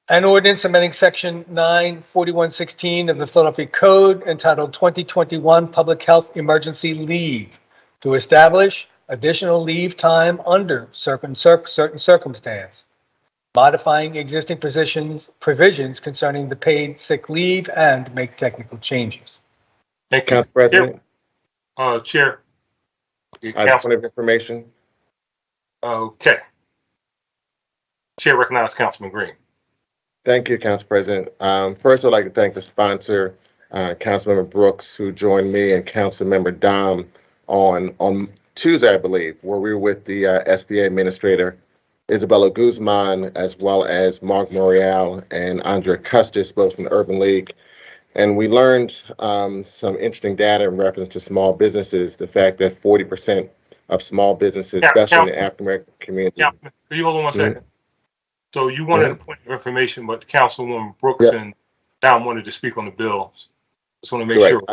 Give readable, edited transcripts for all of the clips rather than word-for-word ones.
An ordinance amending Section 94116 of the Philadelphia Code entitled 2021 Public Health Emergency Leave to establish additional leave time under certain circumstance, modifying existing provisions concerning the paid sick leave and make technical changes. Thank you. Council President, Chair. I have a point of information. Okay. Chair recognizes Councilman Green. Thank you, Council President. First, I'd like to thank the sponsor, Councilmember Brooks, who joined me and Councilmember Dom on Tuesday, I believe, where we were with the SBA Administrator, Isabella Guzman, as well as Mark Morial and Andrea Custis, both from the Urban League. And we learned some interesting data in reference to small businesses, the fact that 40% of small businesses, especially in the African-American community. Councilman, can you hold on one second? So you wanted a point of information, but Councilwoman Brooks and Dom wanted to speak on the bill. Just want to make sure.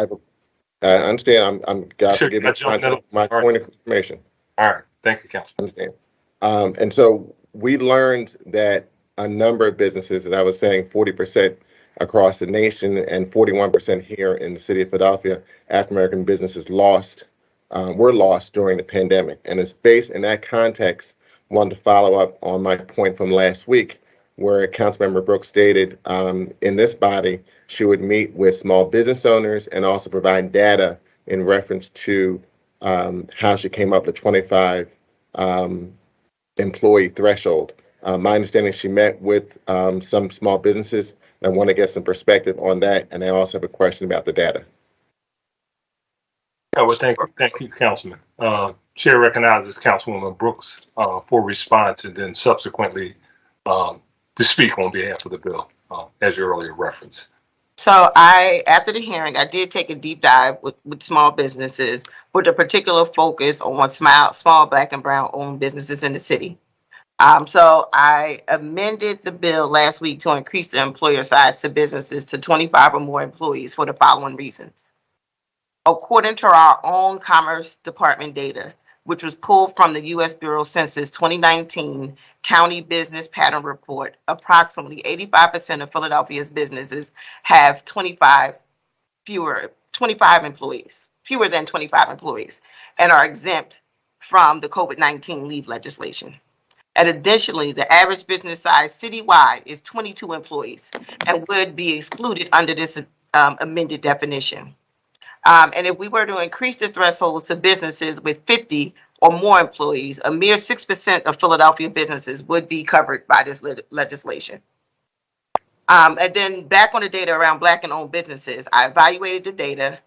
I understand. I'm God to give my point of information. All right. Thank you, Councilman. Understand. And so we learned that a number of businesses, and I was saying 40% across the nation and 41% here in the city of Philadelphia, African-American businesses were lost during the pandemic. And it's based in that context, wanted to follow up on my point from last week, where Councilmember Brooks stated in this body, she would meet with small business owners and also provide data in reference to how she came up with 25 employee threshold. My understanding, she met with some small businesses, and I want to get some perspective on that. And I also have a question about the data. Oh, well, thank you, Councilman. Chair recognizes Councilwoman Brooks for response, and then subsequently to speak on behalf of the bill, as you earlier referenced. So after the hearing, I did take a deep dive with small businesses with a particular focus on small Black and brown owned businesses in the city. So I amended the bill last week to increase the employer size to businesses to 25 or more employees for the following reasons. According to our own Commerce Department data, which was pulled from the U.S. Bureau Census 2019 County Business Pattern Report, approximately 85% of Philadelphia's businesses have 25 employees, fewer than 25 employees, and are exempt from the COVID-19 leave legislation. And additionally, the average business size citywide is 22 employees and would be excluded under this amended definition. And if we were to increase the thresholds to businesses with 50 or more employees, a mere 6% of Philadelphia businesses would be covered by this legislation. And then back on the data around Black and owned businesses, I evaluated the data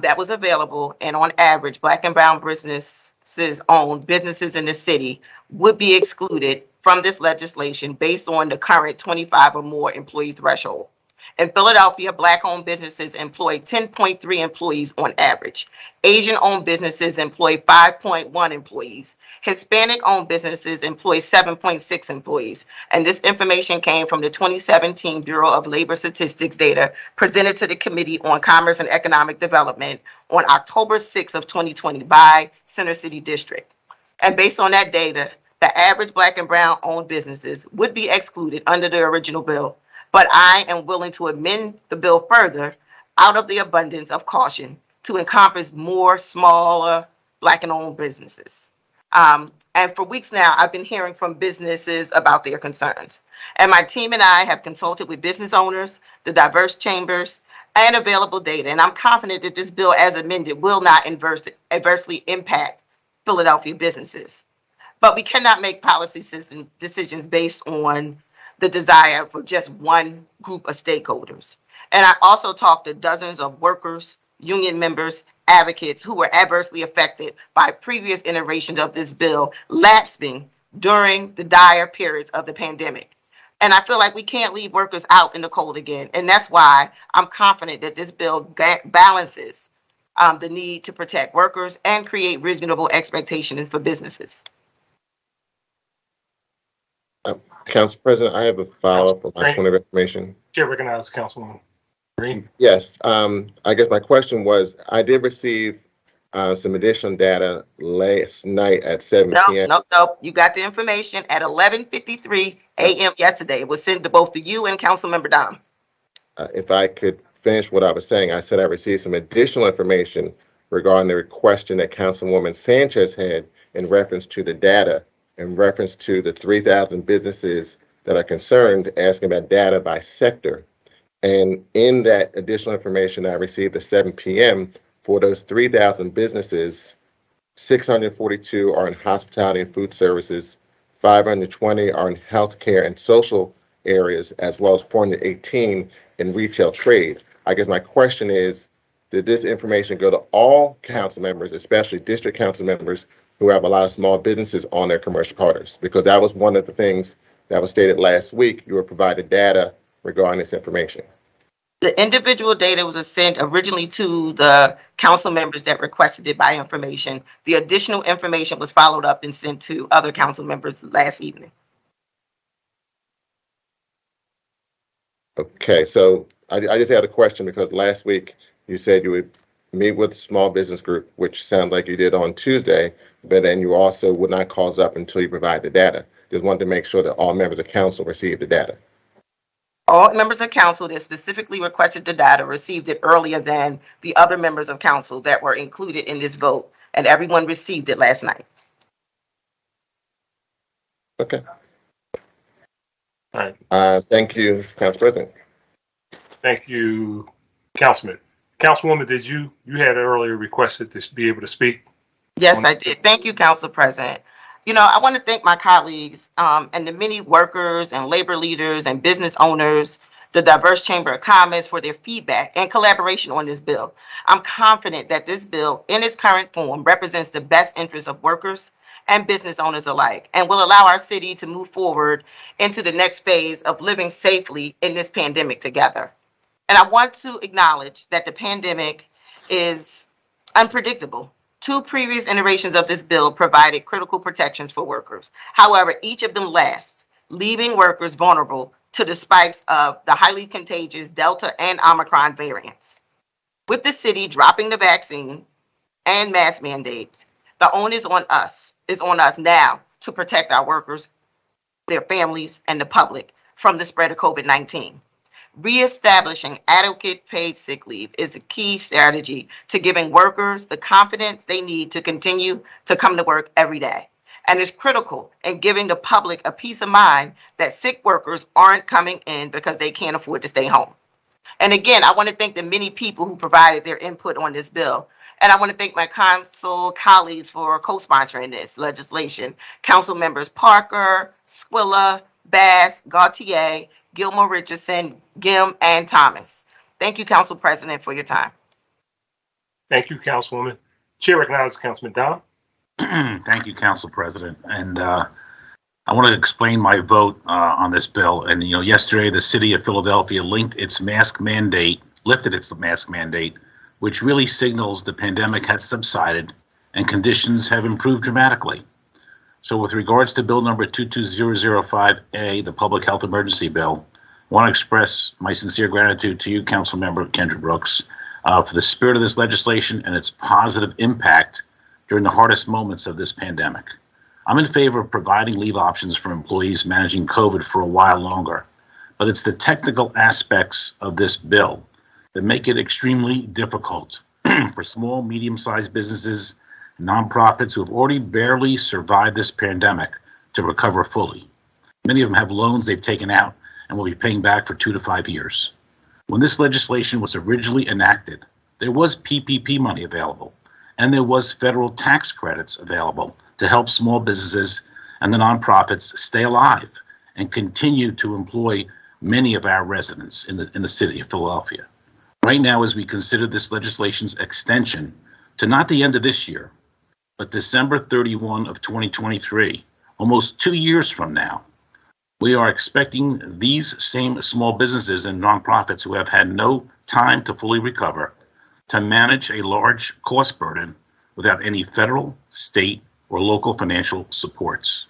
that was available, and on average, Black and brown businesses owned businesses in the city would be excluded from this legislation based on the current 25 or more employee threshold. In Philadelphia, Black-owned businesses employ 10.3 employees on average. Asian-owned businesses employ 5.1 employees. Hispanic-owned businesses employ 7.6 employees. And this information came from the 2017 Bureau of Labor Statistics data presented to the Committee on Commerce and Economic Development on October 6 of 2020 by Center City District. And based on that data, the average Black and brown owned businesses would be excluded under the original bill. But I am willing to amend the bill further out of the abundance of caution to encompass more smaller Black and owned businesses. And for weeks now, I've been hearing from businesses about their concerns. And my team and I have consulted with business owners, the diverse chambers, and available data. And I'm confident that this bill as amended will not adversely impact Philadelphia businesses. But we cannot make policy system decisions based on the desire for just one group of stakeholders. And I also talked to dozens of workers, union members, advocates who were adversely affected by previous iterations of this bill lapsing during the dire periods of the pandemic. And I feel like we can't leave workers out in the cold again. And that's why I'm confident that this bill balances the need to protect workers and create reasonable expectations for businesses. Council President, I have a follow-up on my point of information. Chair recognizes Councilwoman Green. Yes. I guess my question was, I did receive some additional data last night at 7 p.m. Nope. You got the information at 11:53 a.m. yesterday. It was sent to both you and Councilmember Dom. If I could finish what I was saying, I said I received some additional information regarding the question that Councilwoman Sanchez had in reference to the data, in reference to the 3,000 businesses that are concerned, asking about data by sector. And in that additional information I received at 7 p.m., for those 3,000 businesses, 642 are in hospitality and food services, 520 are in healthcare and social areas, as well as 418 in retail trade. I guess my question is, did this information go to all council members, especially district council members who have a lot of small businesses on their commercial charters? Because that was one of the things that was stated last week. You were provided data regarding this information. The individual data was sent originally to the council members that requested it by information. The additional information was followed up and sent to other council members last evening. Okay, so I just had a question because last week you said you would meet with the small business group, which sounds like you did on Tuesday, but then you also would not call us up until you provide the data. Just wanted to make sure that all members of council received the data. All members of council that specifically requested the data received it earlier than the other members of council that were included in this vote, and everyone received it last night. Okay. All right. Thank you, Council President. Thank you, Councilman. Councilwoman, did you had earlier requested to be able to speak? Yes, I did. Thank you, Council President. You know, I want to thank my colleagues and the many workers and labor leaders and business owners, the diverse Chamber of Commerce for their feedback and collaboration on this bill. I'm confident that this bill in its current form represents the best interests of workers and business owners alike and will allow our city to move forward into the next phase of living safely in this pandemic together. And I want to acknowledge that the pandemic is unpredictable. Two previous iterations of this bill provided critical protections for workers. However, each of them lasts, leaving workers vulnerable to the spikes of the highly contagious Delta and Omicron variants. With the city dropping the vaccine and mask mandates, the onus is on us now to protect our workers, their families, and the public from the spread of COVID-19. Reestablishing adequate paid sick leave is a key strategy to giving workers the confidence they need to continue to come to work every day. And it's critical in giving the public a peace of mind that sick workers aren't coming in because they can't afford to stay home. And again, I want to thank the many people who provided their input on this bill. And I want to thank my council colleagues for co-sponsoring this legislation. Council members Parker, Squilla, Bass, Gautier, Gilmore Richardson, Gim, and Thomas. Thank you, Council President, for your time. Thank you, Councilwoman. Chair recognizes Councilman Dom. Thank you, Council President. And I want to explain my vote on this bill. And, yesterday the city of Philadelphia lifted its mask mandate, which really signals the pandemic has subsided and conditions have improved dramatically. So with regards to Bill number 22005A, the Public Health Emergency Bill, I want to express my sincere gratitude to you, Councilmember Kendra Brooks, for the spirit of this legislation and its positive impact during the hardest moments of this pandemic. I'm in favor of providing leave options for employees managing COVID for a while longer, but it's the technical aspects of this bill that make it extremely difficult for small, medium-sized businesses, nonprofits who have already barely survived this pandemic to recover fully. Many of them have loans they've taken out and will be paying back for 2 to 5 years. When this legislation was originally enacted, there was PPP money available, and there was federal tax credits available to help small businesses and the nonprofits stay alive and continue to employ many of our residents in the city of Philadelphia. Right now, as we consider this legislation's extension to not the end of this year, but December 31 of 2023, almost 2 years from now, we are expecting these same small businesses and nonprofits who have had no time to fully recover to manage a large cost burden without any federal, state, or local financial supports.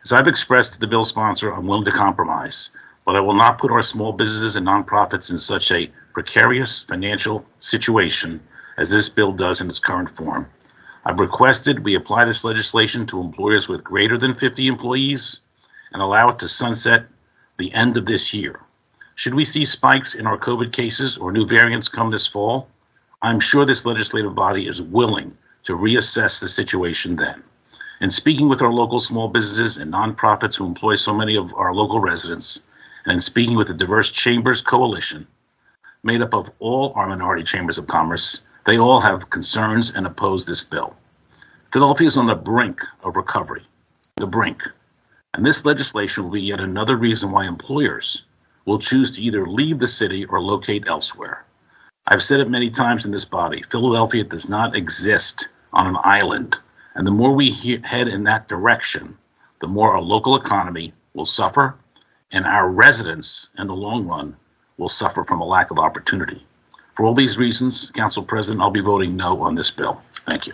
As I've expressed to the bill sponsor, I'm willing to compromise, but I will not put our small businesses and nonprofits in such a precarious financial situation as this bill does in its current form. I've requested we apply this legislation to employers with greater than 50 employees and allow it to sunset the end of this year. Should we see spikes in our COVID cases or new variants come this fall, I'm sure this legislative body is willing to reassess the situation then. In speaking with our local small businesses and nonprofits who employ so many of our local residents, and in speaking with the Diverse Chambers Coalition, made up of all our minority chambers of commerce, they all have concerns and oppose this bill. Philadelphia is on the brink of recovery, the brink. And this legislation will be yet another reason why employers will choose to either leave the city or locate elsewhere. I've said it many times in this body, Philadelphia does not exist on an island. And the more we head in that direction, the more our local economy will suffer and our residents in the long run will suffer from a lack of opportunity. For all these reasons, Council President, I'll be voting no on this bill. Thank you.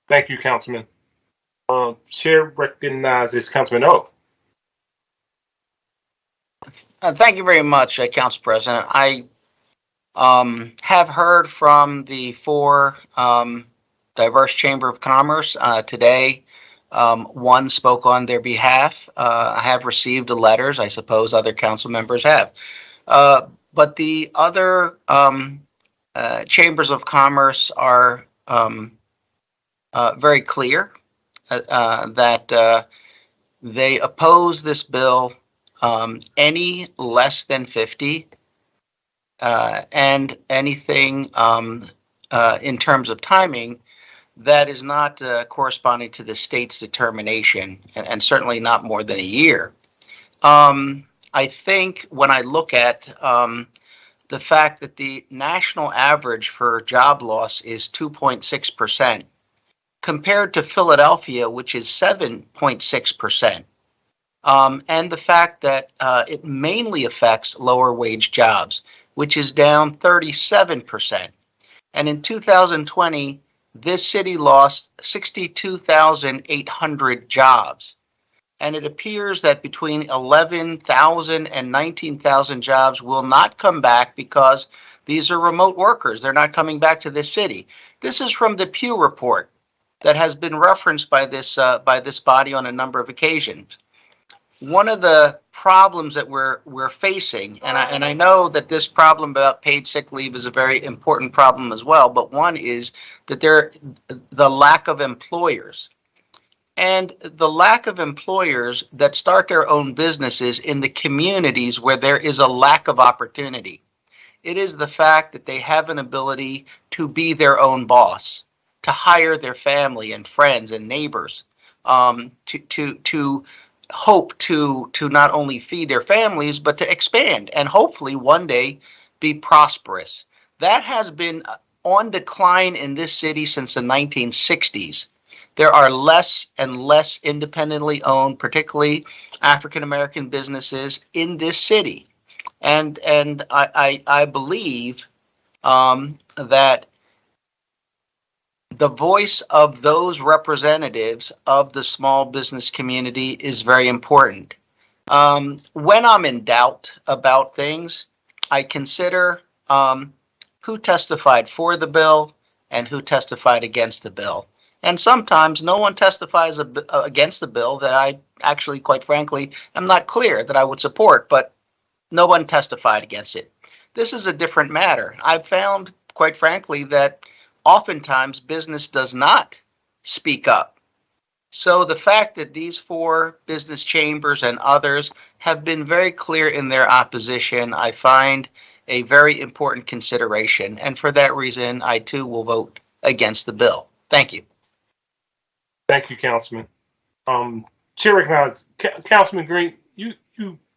Thank you, Councilman. Chair recognizes Councilman O. Thank you very much, Council President. I have heard from the four Diverse Chamber of Commerce today. One spoke on their behalf. I have received the letters. I suppose other council members have. But the other chambers of commerce are very clear that they oppose this bill any less than 50 and anything in terms of timing that is not corresponding to the state's determination, and certainly not more than a year. I think when I look at the fact that the national average for job loss is 2.6%, compared to Philadelphia, which is 7.6%, and the fact that it mainly affects lower wage jobs, which is down 37%. And in 2020, this city lost 62,800 jobs. And it appears that between 11,000 and 19,000 jobs will not come back because these are remote workers. They're not coming back to this city. This is from the Pew report that has been referenced by this body on a number of occasions. One of the problems that we're facing, and I know that this problem about paid sick leave is a very important problem as well, but one is that the lack of employers. And the lack of employers that start their own businesses in the communities where there is a lack of opportunity. It is the fact that they have an ability to be their own boss, to hire their family and friends and neighbors, to hope to not only feed their families, but to expand and hopefully one day be prosperous. That has been on decline in this city since the 1960s. There are less and less independently owned, particularly African-American businesses in this city. And I believe that the voice of those representatives of the small business community is very important. When I'm in doubt about things, I consider who testified for the bill and who testified against the bill. And sometimes no one testifies against the bill that I actually, quite frankly, am not clear that I would support, but no one testified against it. This is a different matter. I've found, quite frankly, that oftentimes business does not speak up. So the fact that these four business chambers and others have been very clear in their opposition, I find a very important consideration. And for that reason, I too will vote against the bill. Thank you. Thank you, Councilman. Chair recognizes Councilman Green. You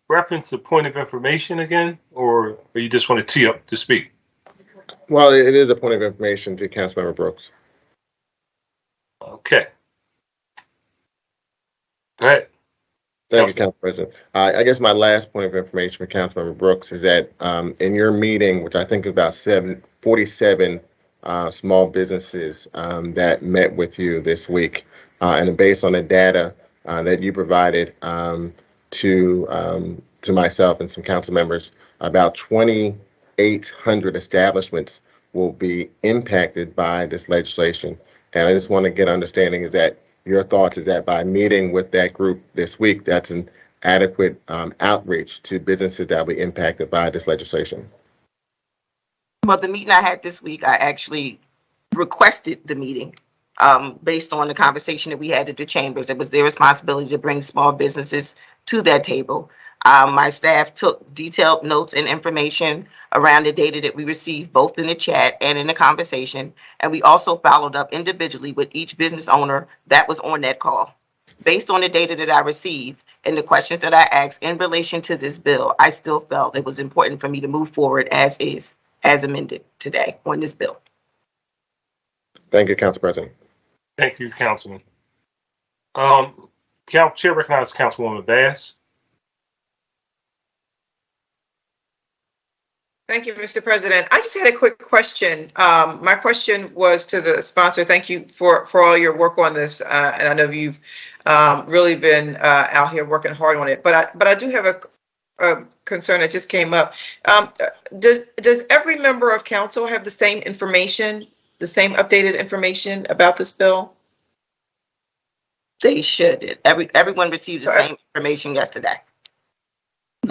referenced the point of information again, or you just want to tee up to speak? Well, it is a point of information to Councilmember Brooks. Okay. Go ahead. Thank you, Council President. I guess my last point of information for Councilmember Brooks is that in your meeting, which I think is about 47 small businesses that met with you this week, and based on the data that you provided to myself and some council members, about 2,800 establishments will be impacted by this legislation. And I just want to get understanding is that your thoughts is that by meeting with that group this week, that's an adequate outreach to businesses that will be impacted by this legislation. Well, the meeting I had this week, I actually requested the meeting based on the conversation that we had at the chambers. It was their responsibility to bring small businesses to that table. My staff took detailed notes and information around the data that we received, both in the chat and in the conversation. And we also followed up individually with each business owner that was on that call. Based on the data that I received and the questions that I asked in relation to this bill, I still felt it was important for me to move forward as is, as amended today on this bill. Thank you, Council President. Thank you, Councilman. Chair recognizes Councilwoman Bass. Thank you, Mr. President. I just had a quick question. My question was to the sponsor. Thank you for all your work on this. And I know you've really been out here working hard on it. But I do have a concern that just came up. Does every member of council have the same information, the same updated information about this bill? They should. Everyone received the same information yesterday.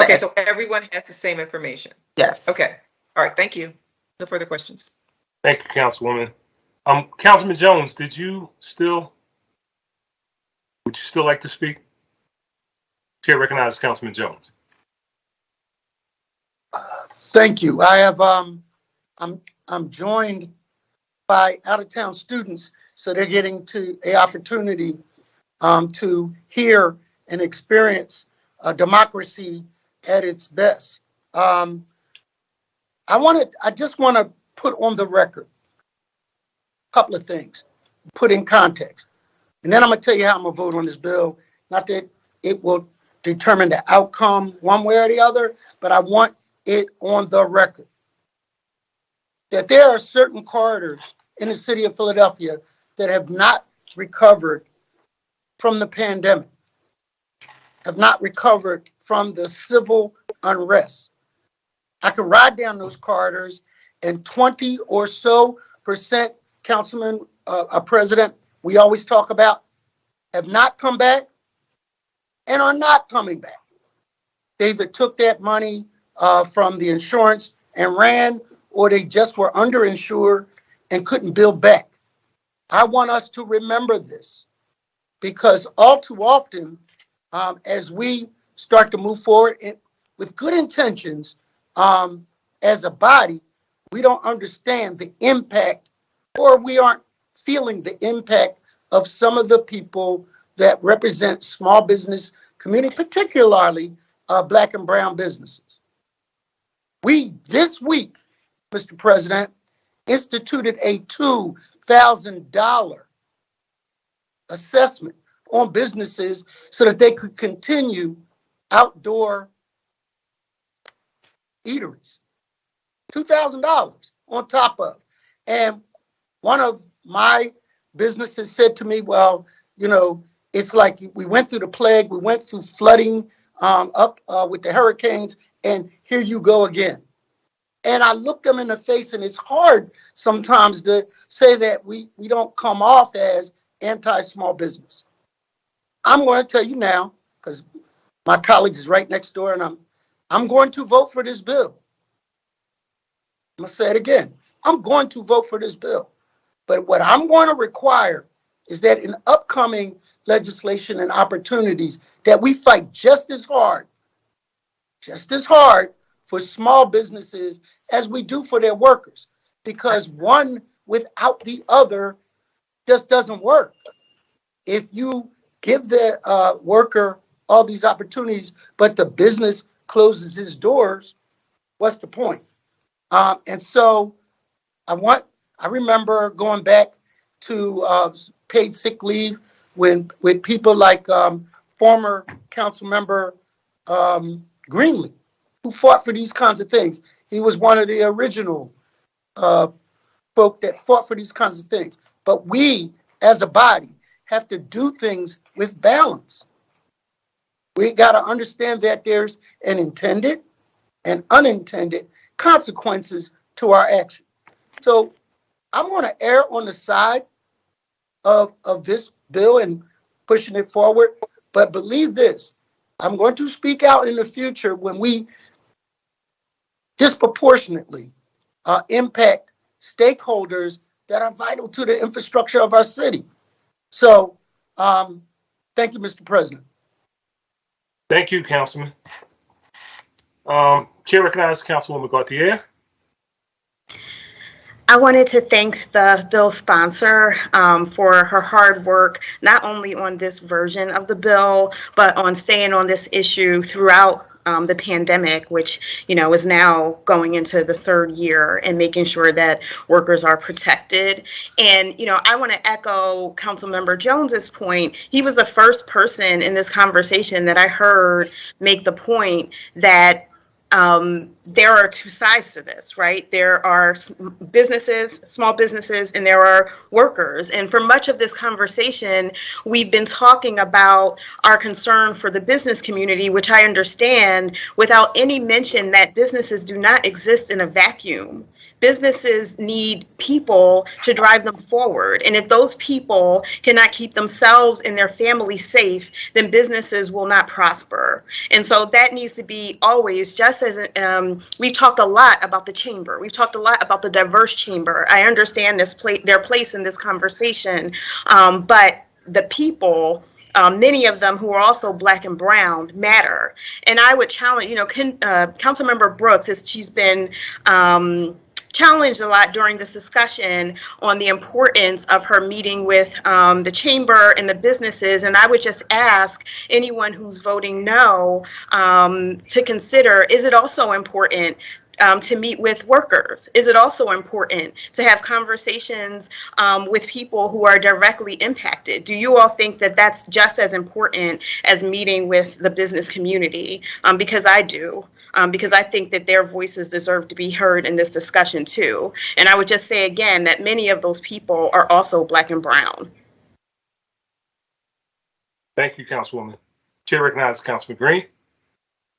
Okay, so everyone has the same information. Yes. Okay. All right. Thank you. No further questions. Thank you, Councilwoman. Councilman Jones, would you still like to speak? Chair recognizes Councilman Jones. Thank you. I have I'm joined by out-of-town students, so they're getting to an opportunity to hear and experience democracy at its best. I just want to put on the record a couple of things, put in context, and then I'm going to tell you how I'm going to vote on this bill. Not that it will determine the outcome one way or the other, but I want it on the record that there are certain corridors in the city of Philadelphia that have not recovered from the pandemic, have not recovered from the civil unrest. I can ride down those corridors and 20 or so percent, Councilman, President, we always talk about, have not come back and are not coming back. They either took that money from the insurance and ran, or they just were underinsured and couldn't build back. I want us to remember this, because all too often, as we start to move forward with good intentions, as a body, we don't understand the impact, or we aren't feeling the impact of some of the people that represent small business community, particularly Black and brown businesses. We, this week, Mr. President, instituted a $2,000 assessment on businesses so that they could continue outdoor eateries. $2,000 on top of. And one of my businesses said to me, well, you know, it's like we went through the plague, we went through flooding up with the hurricanes, and here you go again. And I look them in the face, and it's hard sometimes to say that we don't come off as anti-small business. I'm going to tell you now, because my colleagues is right next door, and I'm going to vote for this bill. I'm going to say it again. I'm going to vote for this bill. But what I'm going to require is that in upcoming legislation and opportunities that we fight just as hard for small businesses as we do for their workers, because one without the other just doesn't work. If you give the worker all these opportunities, but the business closes its doors, what's the point? And so I remember going back to paid sick leave with people like former Councilmember Greenlee, who fought for these kinds of things. He was one of the original folk that fought for these kinds of things. But we, as a body, have to do things with balance. We got to understand that there's an intended and unintended consequences to our action. So I'm going to err on the side of this bill and pushing it forward. But believe this, I'm going to speak out in the future when we disproportionately impact stakeholders that are vital to the infrastructure of our city. So thank you, Mr. President. Thank you, Councilman. Chair recognizes Councilwoman Gauthier. I wanted to thank the bill sponsor for her hard work, not only on this version of the bill, but on staying on this issue throughout the pandemic, which, is now going into the third year, and making sure that workers are protected. And, I want to echo Councilmember Jones's point. He was the first person in this conversation that I heard make the point that there are two sides to this, right? There are businesses, small businesses, and there are workers. And for much of this conversation, we've been talking about our concern for the business community, which I understand, without any mention that businesses do not exist in a vacuum. Businesses need people to drive them forward. And if those people cannot keep themselves and their families safe, then businesses will not prosper. And so that needs to be always, just as we've talked a lot about the chamber. We've talked a lot about the diverse chamber. I understand their place in this conversation, but the people, many of them who are also Black and brown, matter. And I would challenge, Councilmember Brooks, she's been challenged a lot during this discussion on the importance of her meeting with the chamber and the businesses. And I would just ask anyone who's voting no to consider, is it also important to meet with workers? Is it also important to have conversations with people who are directly impacted? Do you all think that that's just as important as meeting with the business community? Because I do. Because I think that their voices deserve to be heard in this discussion too. And I would just say again that many of those people are also Black and brown. Thank you, Councilwoman. Chair recognizes Councilman Green.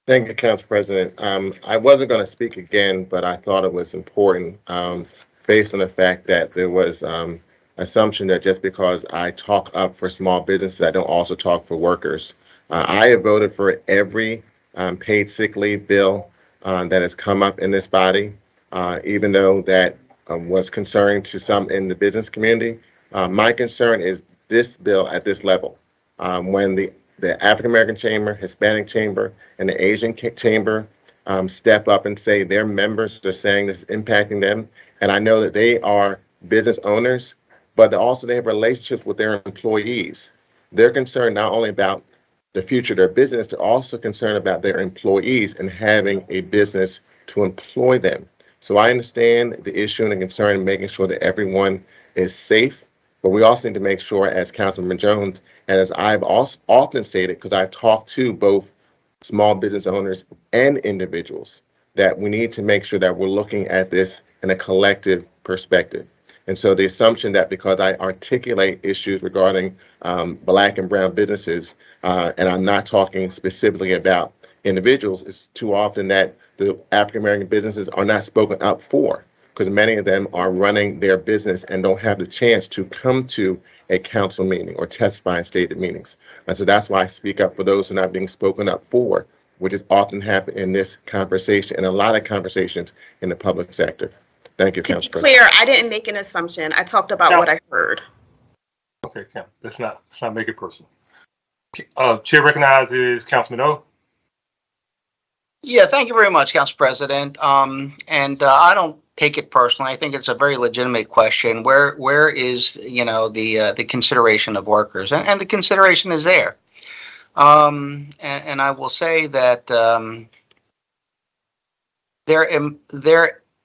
Thank you, Council President. I wasn't going to speak again, but I thought it was important based on the fact that there was assumption that just because I talk up for small businesses, I don't also talk for workers. I have voted for every paid sick leave bill that has come up in this body, even though that was concerning to some in the business community. My concern is this bill at this level. When the African American Chamber, Hispanic Chamber, and the Asian Chamber step up and say their members are saying this is impacting them, and I know that they are business owners, but also they have relationships with their employees. They're concerned not only about the future of their business, they're also concerned about their employees and having a business to employ them. So I understand the issue and the concern in making sure that everyone is safe, but we also need to make sure, as Councilman Jones, and as I've also often stated, because I've talked to both small business owners and individuals, that we need to make sure that we're looking at this in a collective perspective. And so the assumption that because I articulate issues regarding Black and brown businesses, and I'm not talking specifically about individuals, is too often that the African American businesses are not spoken up for, because many of them are running their business and don't have the chance to come to a council meeting or testify in stated meetings. And so that's why I speak up for those who are not being spoken up for, which is often happen in this conversation and a lot of conversations in the public sector. Thank you, Council President. To be clear, I didn't make an assumption. I talked about what I heard. Okay, Cam, let's not make it personal. Chair recognizes Councilman O. Yeah, thank you very much, Council President. I don't take it personally. I think it's a very legitimate question. Where is, the consideration of workers? And the consideration is there. And I will say that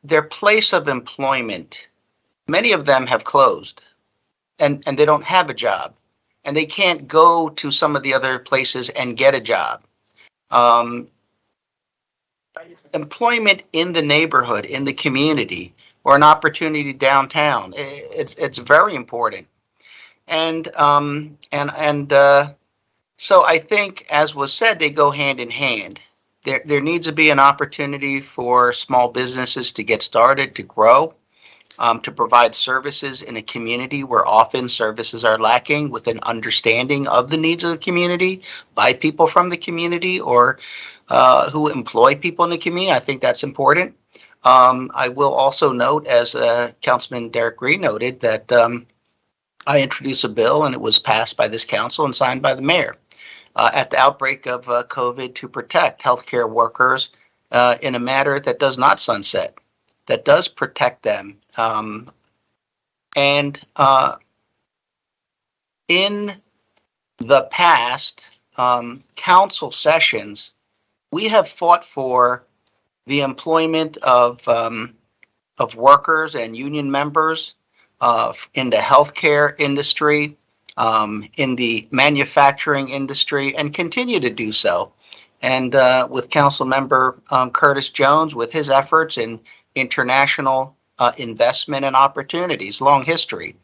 their place of employment, many of them have closed and they don't have a job, and they can't go to some of the other places and get a job. Employment in the neighborhood, in the community, or an opportunity downtown, it's very important. And so I think, as was said, they go hand in hand. There needs to be an opportunity for small businesses to get started, to grow. to provide services in a community where often services are lacking, with an understanding of the needs of the community by people from the community or who employ people in the community. I think that's important. I will also note, as Councilman Derek Green noted, that I introduced a bill and it was passed by this council and signed by the mayor at the outbreak of COVID to protect healthcare workers in a manner that does not sunset, that does protect them. And in the past council sessions, we have fought for the employment of workers and union members in the healthcare industry, in the manufacturing industry, and continue to do so. And with Councilmember Curtis Jones, with his efforts in international investment and opportunities, long history,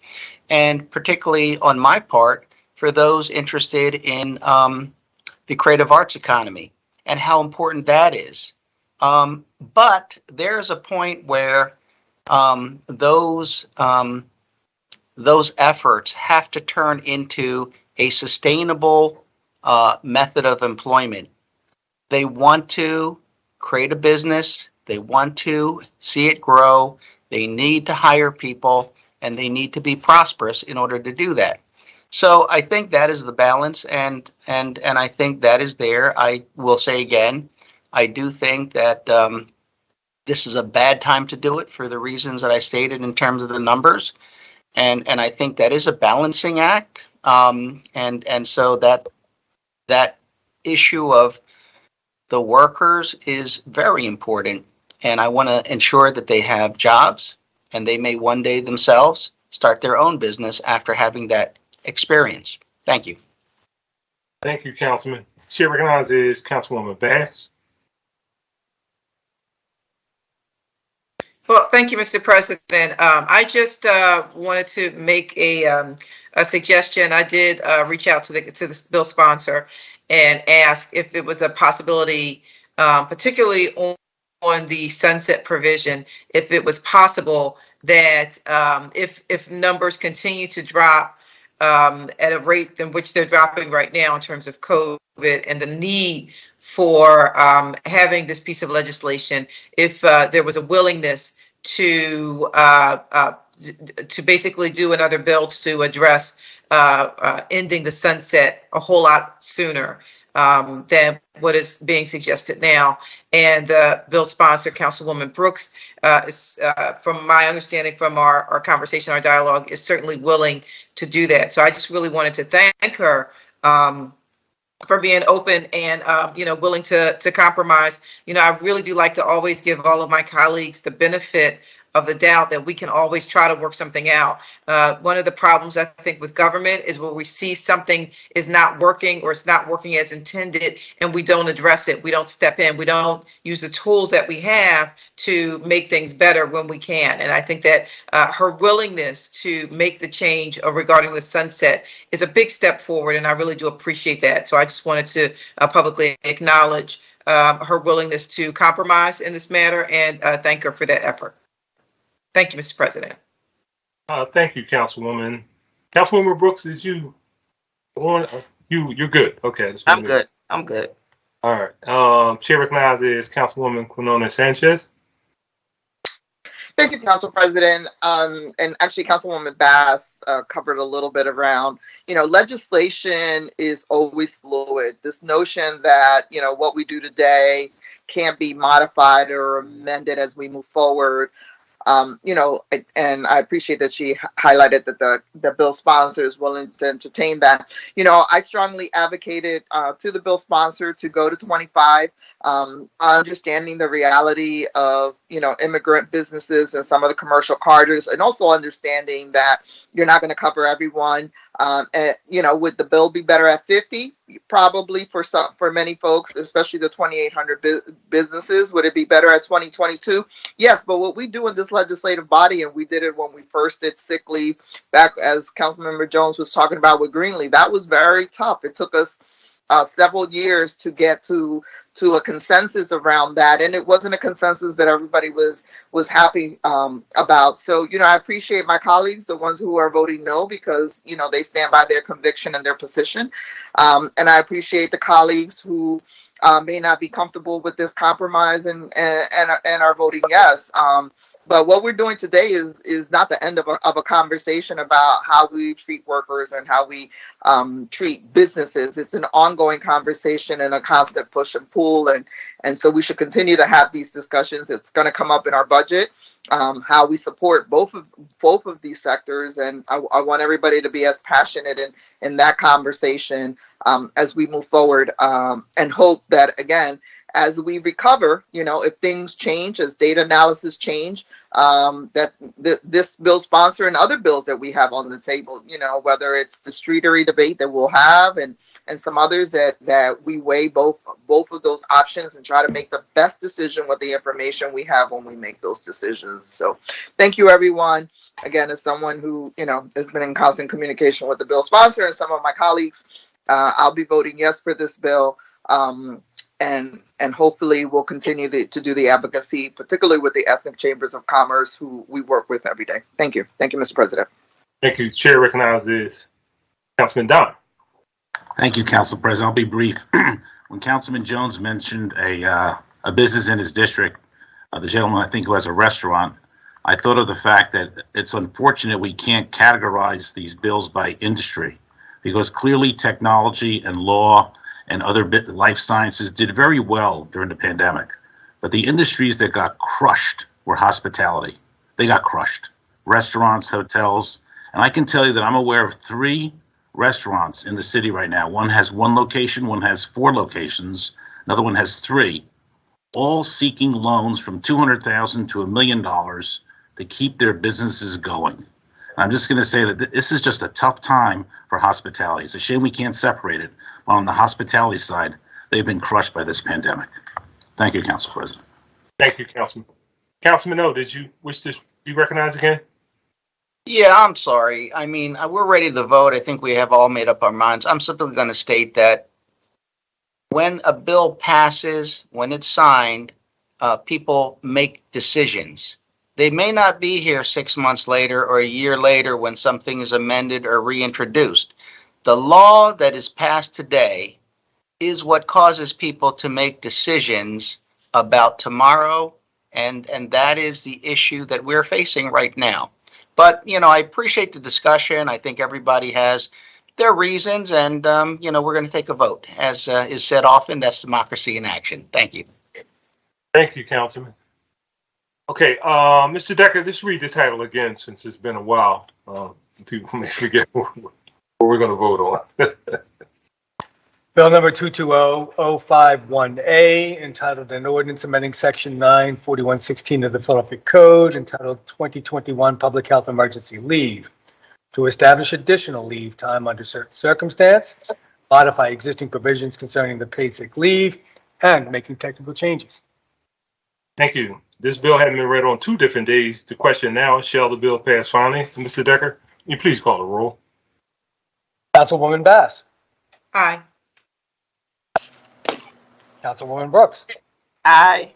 and particularly on my part, for those interested in the creative arts economy and how important that is. But there's a point where those efforts have to turn into a sustainable method of employment. They want to create a business. They want to see it grow. They need to hire people, and they need to be prosperous in order to do that. So I think that is the balance, and I think that is there. I will say again, I do think that this is a bad time to do it for the reasons that I stated in terms of the numbers, and I think that is a balancing act, and so that issue of the workers is very important, and I want to ensure that they have jobs, and they may one day themselves start their own business after having that experience. Thank you. Thank you, Councilman. Chair recognizes Councilwoman Bass. Well, thank you, Mr. President. I just wanted to make a suggestion. I did reach out to the bill sponsor and ask if it was a possibility, particularly on the sunset provision, if it was possible that if numbers continue to drop at a rate in which they're dropping right now in terms of COVID and the need for having this piece of legislation, if there was a willingness to basically do another bill to address ending the sunset a whole lot sooner than what is being suggested now. And bill sponsor, Councilwoman Brooks, is, from my understanding from our conversation, our dialogue, is certainly willing to do that. So I just really wanted to thank her for being open and, willing to compromise. I really do like to always give all of my colleagues the benefit of the doubt that we can always try to work something out. One of the problems, I think, with government is where we see something is not working or it's not working as intended, and we don't address it. We don't step in. We don't use the tools that we have to make things better when we can. And I think that her willingness to make the change regarding the sunset is a big step forward, and I really do appreciate that. So I just wanted to publicly acknowledge her willingness to compromise in this matter and thank her for that effort. Thank you, Mr. President. Thank you, Councilwoman. Councilwoman Brooks, did you want you're good? Okay. I'm good. I'm good. All right. Chair recognizes Councilwoman Quinona Sanchez. Thank you, Council President. And actually, Councilwoman Bass covered a little bit around, legislation is always fluid. This notion that, what we do today can be modified or amended as we move forward. And I appreciate that she highlighted that the bill sponsor is willing to entertain that. I strongly advocated to the bill sponsor to go to 25, understanding the reality of, immigrant businesses and some of the commercial corridors, and also understanding that you're not going to cover everyone. Would the bill be better at 50? Probably for many folks, especially the 2,800 businesses. Would it be better at 2022? Yes, but what we do in this legislative body, and we did it when we first did sick leave back, as Councilmember Jones was talking about with Greenlee, that was very tough. It took us several years to get to to a consensus around that, and it wasn't a consensus that everybody was happy about. So, I appreciate my colleagues, the ones who are voting no, because they stand by their conviction and their position, and I appreciate the colleagues who may not be comfortable with this compromise and are voting yes. But what we're doing today is not the end of a conversation about how we treat workers and how we treat businesses. It's an ongoing conversation and a constant push and pull, and so we should continue to have these discussions. It's going to come up in our budget, how we support both of these sectors, and I want everybody to be as passionate in that conversation as we move forward, and hope that, again, as we recover, if things change, as data analysis change, that this bill sponsor and other bills that we have on the table, whether it's the streetery debate that we'll have and some others that we weigh both of those options and try to make the best decision with the information we have when we make those decisions. So thank you, everyone. Again, as someone who, has been in constant communication with the bill sponsor and some of my colleagues, I'll be voting yes for this bill. And hopefully we'll continue to do the advocacy, particularly with the ethnic chambers of commerce who we work with every day. Thank you. Thank you, Mr. President. Thank you. Chair recognizes Councilman Don. Thank you, Council President. I'll be brief. When Councilman Jones mentioned a business in his district, the gentleman I think who has a restaurant, I thought of the fact that it's unfortunate we can't categorize these bills by industry, because clearly technology and law and other life sciences did very well during the pandemic. But the industries that got crushed were hospitality. They got crushed. Restaurants, hotels. And I can tell you that I'm aware of 3 restaurants in the city right now. One has 1 location, one has 4 locations, another one has 3, all seeking loans from $200,000 to $1 million to keep their businesses going. And I'm just going to say that this is just a tough time for hospitality. It's a shame we can't separate it. On the hospitality side, they've been crushed by this pandemic. Thank you, Council President. Thank you, Councilman. Councilman O, did you wish to be recognized again? Yeah, I'm sorry. I mean, we're ready to vote. I think we have all made up our minds. I'm simply going to state that when a bill passes, when it's signed, people make decisions. They may not be here 6 months later or a year later when something is amended or reintroduced. The law that is passed today is what causes people to make decisions about tomorrow, and that is the issue that we're facing right now. But, I appreciate the discussion. I think everybody has their reasons, and, we're going to take a vote. As is said often, that's democracy in action. Thank you. Thank you, Councilman. Okay, Mr. Decker, just read the title again since it's been a while. People may forget what we're going to vote on. Bill number 220051A, entitled an ordinance amending section 94116 of the Philadelphia Code, entitled 2021 Public Health Emergency Leave, to establish additional leave time under certain circumstances, modify existing provisions concerning the paid sick leave, and making technical changes. Thank you. This bill having been read on 2 different days. The question now, shall the bill pass finally? Mr. Decker, can you please call the roll? Councilwoman Bass. Aye. Councilwoman Brooks. Aye.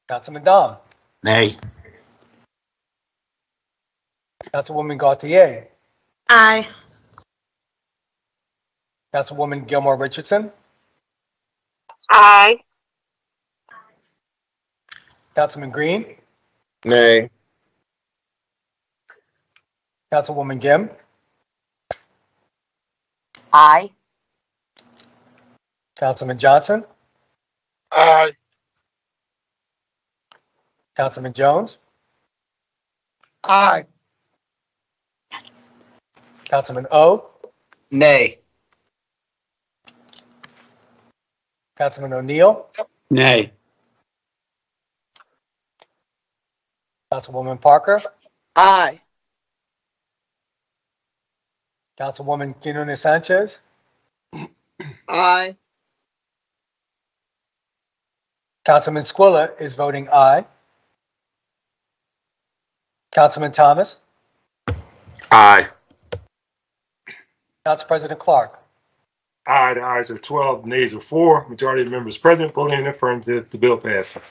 Councilman Dom. Nay. Councilwoman Gautier. Aye. Councilwoman Gilmore Richardson. Aye. Councilman Green. Nay. Councilwoman Gim. Aye. Councilman Johnson. Aye. Councilman Jones. Aye. Councilman O. Nay. Councilman O'Neill. Nay. Councilwoman Parker. Aye. Councilwoman Quinones Sanchez. Aye. Councilman Squilla is voting aye. Councilman Thomas. Aye. Council President Clark. Aye, the ayes are 12, nays are 4. Majority of the members present voting in the affirmative, the bill passes.